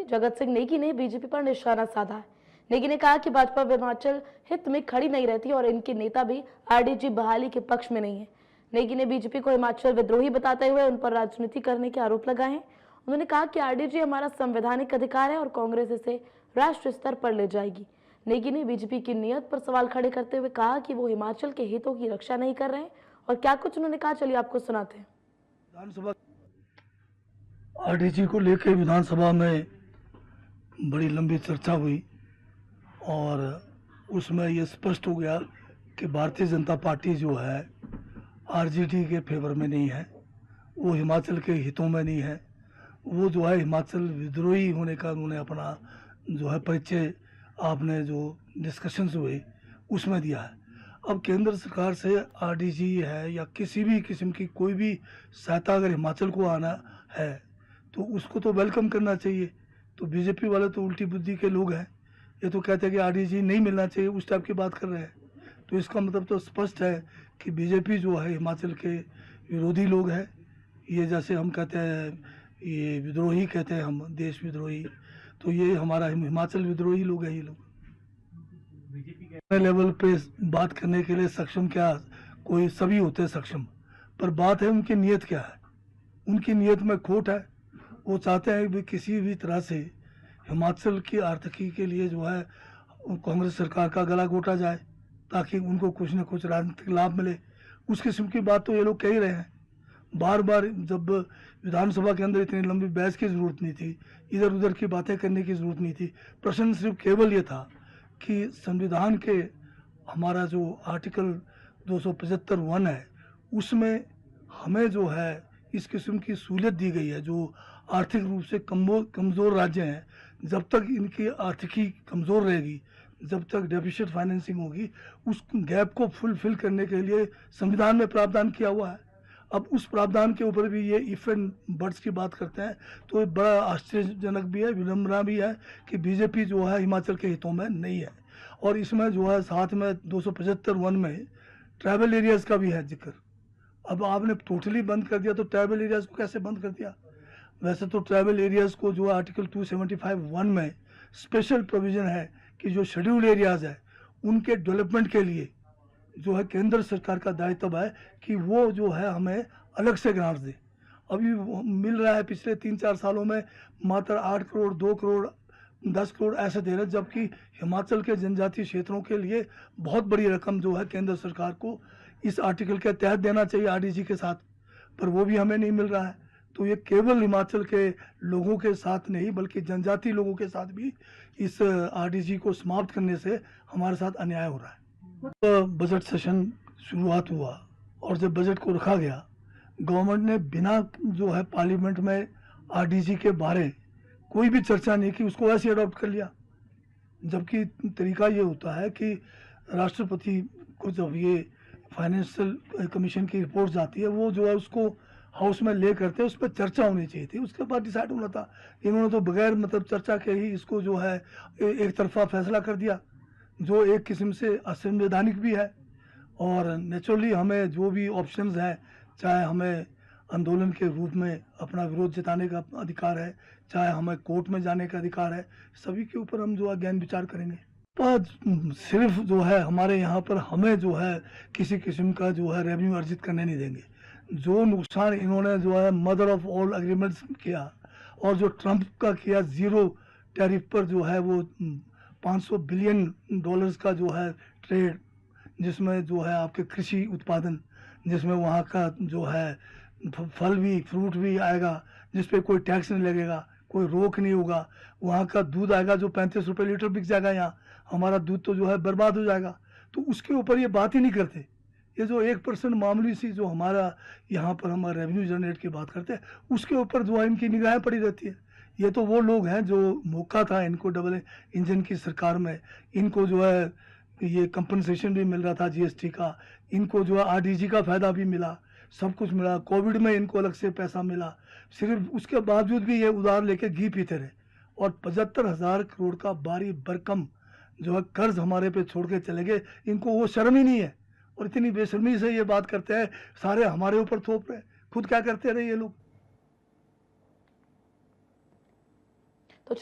मंत्री जगत सिंह नेगी ने बीजेपी पर निशाना साधा है। नेगी ने कहा कि भाजपा हिमाचल हित में खड़ी नहीं रहती और इनके नेता भी आरडीजी बहाली के पक्ष में नहीं है। नेगी ने बीजेपी को हिमाचल विद्रोही बताते हुए उन पर राजनीति करने के आरोप लगाए हैं। उन्होंने कहा कि आरडीजी हमारा संवैधानिक अधिकार है और कांग्रेस इसे राष्ट्र स्तर पर ले जाएगी। नेगी ने बीजेपी की नीयत पर सवाल खड़े करते हुए कहा कि वो हिमाचल के हितों की रक्षा नहीं कर रहे हैं। और क्या कुछ उन्होंने कहा, चलिए आपको सुनाते हैं। विधानसभा आरडीजी को लेकर विधानसभा में बड़ी लंबी चर्चा हुई और उसमें ये स्पष्ट हो गया कि भारतीय जनता पार्टी जो है आरजेडी के फेवर में नहीं है, वो हिमाचल के हितों में नहीं है। वो जो है हिमाचल विद्रोही होने का उन्होंने अपना जो है परिचय आपने जो डिस्कशंस हुए उसमें दिया है। अब केंद्र सरकार से आरडीजी है या किसी भी किस्म की कोई भी सहायता अगर हिमाचल को आना है तो उसको तो वेलकम करना चाहिए। तो बीजेपी वाले तो उल्टी बुद्धि के लोग हैं, ये तो कहते हैं कि आरडीजी नहीं मिलना चाहिए, उस टाइप की बात कर रहे हैं। तो इसका मतलब तो स्पष्ट है कि बीजेपी जो है हिमाचल के विरोधी लोग हैं। ये जैसे हम कहते हैं ये विद्रोही कहते हैं हम, देश विद्रोही, तो ये हमारा हिमाचल विद्रोही लोग हैं। ये लोग लेवल पे बात करने के लिए सक्षम क्या कोई सभी होते हैं सक्षम, पर बात है उनकी नीयत क्या है। उनकी नीयत में खोट है। वो चाहते हैं कि किसी भी तरह से हिमाचल की आर्थिकी के लिए जो है कांग्रेस सरकार का गला घोटा जाए ताकि उनको कुछ न कुछ राजनीतिक लाभ मिले। उस किस्म की बात तो ये लोग कह ही रहे हैं बार बार। जब विधानसभा के अंदर इतनी लंबी बहस की ज़रूरत नहीं थी, इधर उधर की बातें करने की ज़रूरत नहीं थी। प्रश्न सिर्फ केवल ये था कि संविधान के हमारा जो आर्टिकल 275(1) है उसमें हमें जो है इस किस्म की सहूलियत दी गई है। जो आर्थिक रूप से कमज़ोर राज्य हैं, जब तक इनकी आर्थिकी कमज़ोर रहेगी, जब तक डेफिसिट फाइनेंसिंग होगी, उस गैप को फुलफिल करने के लिए संविधान में प्रावधान किया हुआ है। अब उस प्रावधान के ऊपर भी ये इफ एंड बट्स की बात करते हैं तो ये बड़ा आश्चर्यजनक भी है, विडंबना भी है कि बीजेपी जो है हिमाचल के हितों में नहीं है। और इसमें जो है साथ में 275(1) में ट्राइबल एरियाज़ का भी है जिक्र। अब आपने टोटली बंद कर दिया तो ट्राइबल एरियाज़ को कैसे बंद कर दिया? वैसे तो ट्राइबल एरियाज़ को जो आर्टिकल 275(1) में स्पेशल प्रोविज़न है कि जो शेड्यूल्ड एरियाज़ है उनके डेवलपमेंट के लिए जो है केंद्र सरकार का दायित्व है कि वो जो है हमें अलग से ग्रांट दे। अभी मिल रहा है पिछले 3-4 सालों में मात्र 8 करोड़, 2 करोड़, 10 करोड़ ऐसे दे रहे, जबकि हिमाचल के जनजातीय क्षेत्रों के लिए बहुत बड़ी रकम जो है केंद्र सरकार को इस आर्टिकल के तहत देना चाहिए आरडीजी के साथ, पर वो भी हमें नहीं मिल रहा है। तो ये केवल हिमाचल के लोगों के साथ नहीं बल्कि जनजातीय लोगों के साथ भी इस आरडीजी को समाप्त करने से हमारे साथ अन्याय हो रहा है। तो बजट सेशन शुरुआत हुआ और जब बजट को रखा गया, गवर्नमेंट ने बिना जो है पार्लियामेंट में आरडीजी के बारे कोई भी चर्चा नहीं की, उसको ऐसे अडॉप्ट कर लिया। जबकि तरीका ये होता है कि राष्ट्रपति को जब ये फाइनेंशियल कमीशन की रिपोर्ट जाती है वो जो है उसको हाउस में ले करते, उस पर चर्चा होनी चाहिए थी, उसके बाद डिसाइड होना था। इन्होंने तो बगैर मतलब चर्चा के ही इसको जो है एक तरफा फैसला कर दिया, जो एक किस्म से असंवैधानिक भी है। और नेचुरली हमें जो भी ऑप्शंस हैं, चाहे हमें आंदोलन के रूप में अपना विरोध जताने का अधिकार है, चाहे हमें कोर्ट में जाने का अधिकार है, सभी के ऊपर हम जो है गहन विचार करेंगे। पर सिर्फ जो है हमारे यहाँ पर हमें जो है किसी किस्म का जो है रेवेन्यू अर्जित करने नहीं देंगे। जो नुकसान इन्होंने जो है मदर ऑफ ऑल एग्रीमेंट्स किया और जो ट्रंप का किया ज़ीरो टैरिफ पर जो है वो $500 बिलियन का जो है ट्रेड, जिसमें जो है आपके कृषि उत्पादन, जिसमें वहाँ का जो है फल भी फ्रूट भी आएगा जिस पे कोई टैक्स नहीं लगेगा, कोई रोक नहीं होगा। वहाँ का दूध आएगा जो 35 रुपये लीटर बिक जाएगा, यहाँ हमारा दूध तो जो है बर्बाद हो जाएगा। तो उसके ऊपर ये बात ही नहीं करते। ये जो 1% मामूली सी जो हमारा यहाँ पर हमारा रेवेन्यू जनरेट की बात करते हैं उसके ऊपर जो है इनकी निगाहें पड़ी रहती है। ये तो वो लोग हैं जो मौका था इनको डबल इंजन की सरकार में, इनको जो है ये कंपनसेशन भी मिल रहा था जीएसटी का, इनको जो है आरडीजी का फ़ायदा भी मिला, सब कुछ मिला। कोविड में इनको अलग से पैसा मिला, सिर्फ उसके बावजूद भी ये उधार लेके घी पीते रहे और 75,000 करोड़ का भारी भरकम जो है कर्ज हमारे पे छोड़ के चले गए। इनको वो शर्म ही नहीं है और इतनी बेशर्मी से ये बात करते हैं, सारे हमारे ऊपर थोप रहे, खुद क्या करते रहे ये लोग।